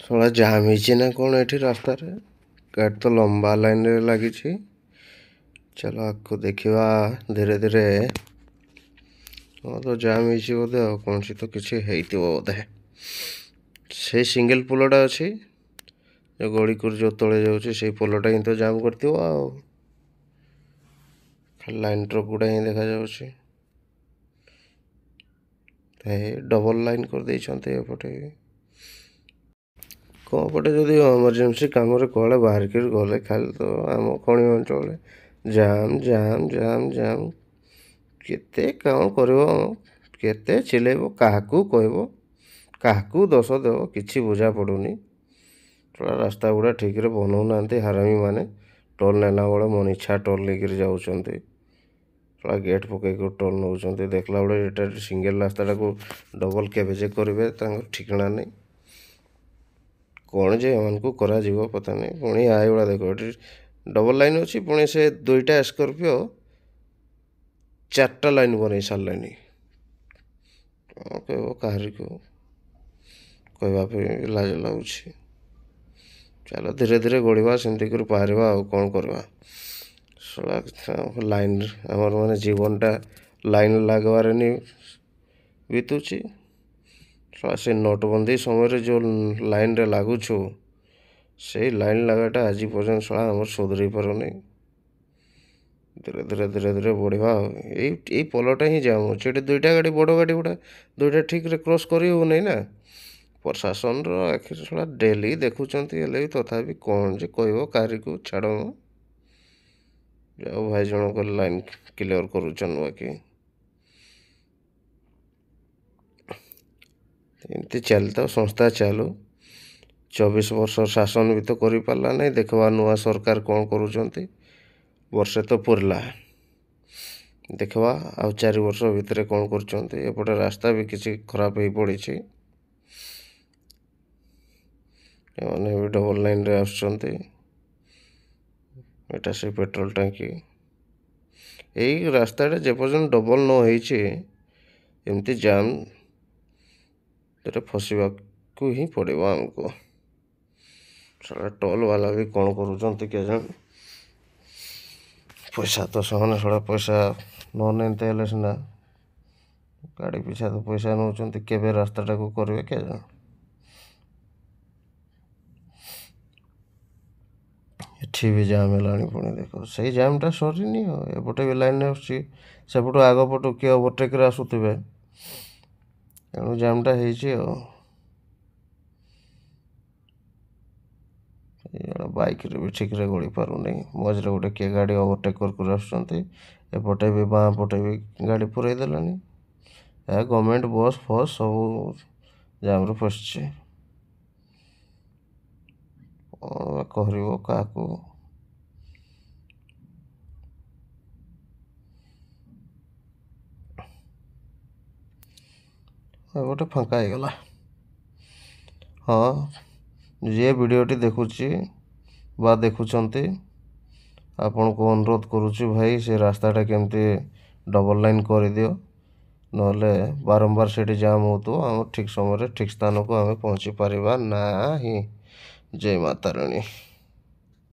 ଶଳା ଜାମ୍ ହେଇଛି ନା କ'ଣ ଏଠି ରାସ୍ତାରେ। ଗାଡ଼ି ତ ଲମ୍ବା ଲାଇନ୍ରେ ଲାଗିଛି। ଚାଲ ଆଗକୁ ଦେଖିବା ଧୀରେ ଧୀରେ। ହଁ ତ ଜାମ୍ ହେଇଛି ବୋଧେ, ଆଉ କୌଣସି ତ କିଛି ହେଇଥିବ ବୋଧେ। ସେଇ ସିଙ୍ଗଲ ପୋଲଟା ଅଛି, ଯେଉଁ ଗଳିକରୁ ଯେଉଁ ତଳେ ଯାଉଛି ସେଇ ପୋଲଟା ହିଁ ତ ଜାମ୍ କରିଥିବ। ଆଉ ଖାଲି ଲାଇନ୍ ଟ୍ରକ୍ ଗୁଡ଼ା ହିଁ ଦେଖାଯାଉଛି। ଡବଲ ଲାଇନ୍ କରିଦେଇଛନ୍ତି ଏପଟେ। କ'ଣ ପଟେ ଯଦି ଏମର୍ଜେନ୍ସି କାମରେ କୁଆଡ଼େ ବାହାରିକି ଗଲେ ଖାଲି ତ ଆମ ଖଣି ଅଞ୍ଚଳରେ ଜାମ୍ ଜାମ୍ ଜାମ୍ ଜାମ୍। କେତେ କ'ଣ କରିବ, କେତେ ଚିଲେଇବ, କାହାକୁ କହିବ, କାହାକୁ ଦୋଷ ଦେବ, କିଛି ବୁଝା ପଡ଼ୁନି। ପୁରା ରାସ୍ତା ଗୁଡ଼ା ଠିକ୍ରେ ବନାଉନାହାନ୍ତି ହାରାମିମାନେ। ଟୋଲ୍ ନେଲା ବେଳେ ମନ ଇଚ୍ଛା ଟୋଲ୍ ନେଇକରି ଯାଉଛନ୍ତି। ପୁରା ଗେଟ୍ ପକାଇକି ଟୋଲ୍ ନେଉଛନ୍ତି। ଦେଖିଲା ବେଳେ ଏଇଟା ସିଙ୍ଗଲ୍ ରାସ୍ତାଟାକୁ ଡବଲ୍ କେବେ ଯେ କରିବେ ତାଙ୍କର ଠିକଣା ନାହିଁ। କ'ଣ ଯେ ଏମାନଙ୍କୁ କରାଯିବ ପତା ନାହିଁ। ପୁଣି ଏଇଗୁଡ଼ା ଦେଖ, ଏଠି ଡବଲ୍ ଲାଇନ୍ ଅଛି, ପୁଣି ସେ ଦୁଇଟା ସ୍କର୍ପିଓ 4ଟା ଲାଇନ୍ ବନେଇ ସାରିଲାଣି। କ'ଣ କହିବ, କାହାରିକୁ କହିବା ପାଇଁ ଲାଜ ଲାଗୁଛି। ଚାଲ ଧୀରେ ଧୀରେ ଗଢ଼ିବା, ସେମିତି କରି ପାରିବା। ଆଉ କ'ଣ କରିବା। ଲାଇନ୍ ଆମର ମାନେ ଜୀବନଟା ଲାଇନ୍ ଲାଗବାରେ ନି ବିତୁଛି। ସେ ନୋଟବନ୍ଦୀ ସମୟରେ ଯେଉଁ ଲାଇନ୍ରେ ଲାଗୁଛୁ, ସେଇ ଲାଇନ୍ ଲାଗାଟା ଆଜି ପର୍ଯ୍ୟନ୍ତ ଆମର ସୁଧୁରି ପାରୁନି। ଧୀରେ ଧୀରେ ଧୀରେ ଧୀରେ ବଢ଼ିବା। ଆଉ ଏଇ ପୋଲଟା ହିଁ ଜାମ୍ ଅଛି। ଏଠି ଦୁଇଟା ଗାଡ଼ି, ବଡ଼ ଗାଡ଼ି ଗୁଡ଼ା ଦୁଇଟା ଠିକ୍ରେ କ୍ରସ୍ କରି ହେଉନାହିଁ ନା। ପ୍ରଶାସନର ଆଖିରେ ଡେଲି ଦେଖୁଛନ୍ତି, ହେଲେ ବି ତଥାପି କ'ଣ ଯେ କହିବ, କାହାରିକୁ ଛାଡ଼। ଯାଉ ଭାଇ ଜଣକ ଲାଇନ୍ କ୍ଲିୟର୍ କରୁଛନ୍ ବାକି। ଏମିତି ଚାଲିଥାଉ, ସଂସ୍ଥା ଚାଲୁ। 24 ବର୍ଷ ଶାସନ ବି ତ କରିପାରିଲା ନାହିଁ। ଦେଖିବା ନୂଆ ସରକାର କ'ଣ କରୁଛନ୍ତି। ବର୍ଷେ ତ ପୁରିଲା, ଦେଖିବା ଆଉ 4 ବର୍ଷ ଭିତରେ କ'ଣ କରୁଛନ୍ତି। ଏପଟେ ରାସ୍ତା ବି କିଛି ଖରାପ ହେଇ ପଡ଼ିଛି। ଏମାନେ ବି ଡବଲ୍ ଲାଇନ୍ରେ ଆସୁଛନ୍ତି। ଏଇଟା ସେ ପେଟ୍ରୋଲ୍ ଟାଙ୍କି। ଏଇ ରାସ୍ତାଟା ଯେପର୍ଯ୍ୟନ୍ତ ଡବଲ୍ ନ ହେଇଛି, ଏମିତି ଜାମ୍ ରେ ଫସିବାକୁ ହିଁ ପଡ଼ିବ ଆମକୁ। ସେଟା ଟୋଲ୍ ବାଲା ବି କ'ଣ କରୁଛନ୍ତି କେଜାଣି। ପଇସା ତ ସେମାନେ ପଇସା ନ ନିଅନ୍ତେ ହେଲେ ସିନା, ଗାଡ଼ି ପିଛା ତ ପଇସା ନେଉଛନ୍ତି। କେବେ ରାସ୍ତାଟାକୁ କରିବେ କେଜାଣି। ଏଠି ବି ଜାମ୍ ହେଲାଣି। ପୁଣି ଦେଖ, ସେଇ ଜାମ୍ଟା ସରିନି। ଆଉ ଏପଟେ ବି ଲାଇନ୍ ଆସୁଛି, ସେପଟୁ ଆଗ ପଟୁ କିଏ ଓଭରଟେକ୍ରେ ଆସୁଥିବେ, ତେଣୁ ଜାମ୍ଟା ହେଇଛି। ଆଉ ବାଇକ୍ରେ ବି ଠିକ୍ରେ ଗଳି ପାରୁନି। ମଝିରେ ଗୋଟେ କିଏ ଗାଡ଼ି ଓଭରଟେକ୍ କରି ଆସୁଛନ୍ତି। ଏପଟେ ବି ବାଁ ପଟେ ବି ଗାଡ଼ି ପୁରାଇ ଦେଲାଣି। ଗଭର୍ଣ୍ଣମେଣ୍ଟ ବସ୍ ଫସ୍ ସବୁ ଜାମ୍ରେ ଫସିଛି। କ'ଣ କରିବ କାହାକୁ। ଗୋଟେ ଫାଙ୍କା ହେଇଗଲା। ହଁ, ଯିଏ ଭିଡ଼ିଓଟି ଦେଖୁଛି ବା ଦେଖୁଛନ୍ତି, ଆପଣଙ୍କୁ ଅନୁରୋଧ କରୁଛି ଭାଇ, ସେ ରାସ୍ତାଟା କେମିତି ଡବଲ୍ ଲାଇନ୍ କରିଦିଅ। ନହେଲେ ବାରମ୍ବାର ସେଠି ଜାମ୍ ହେଉଥିବ। ଆମ ଠିକ୍ ସମୟରେ ଠିକ୍ ସ୍ଥାନକୁ ଆମେ ପହଞ୍ଚି ପାରିବା ନାହିଁ। ଜୟ ମାତା ରାଣୀ।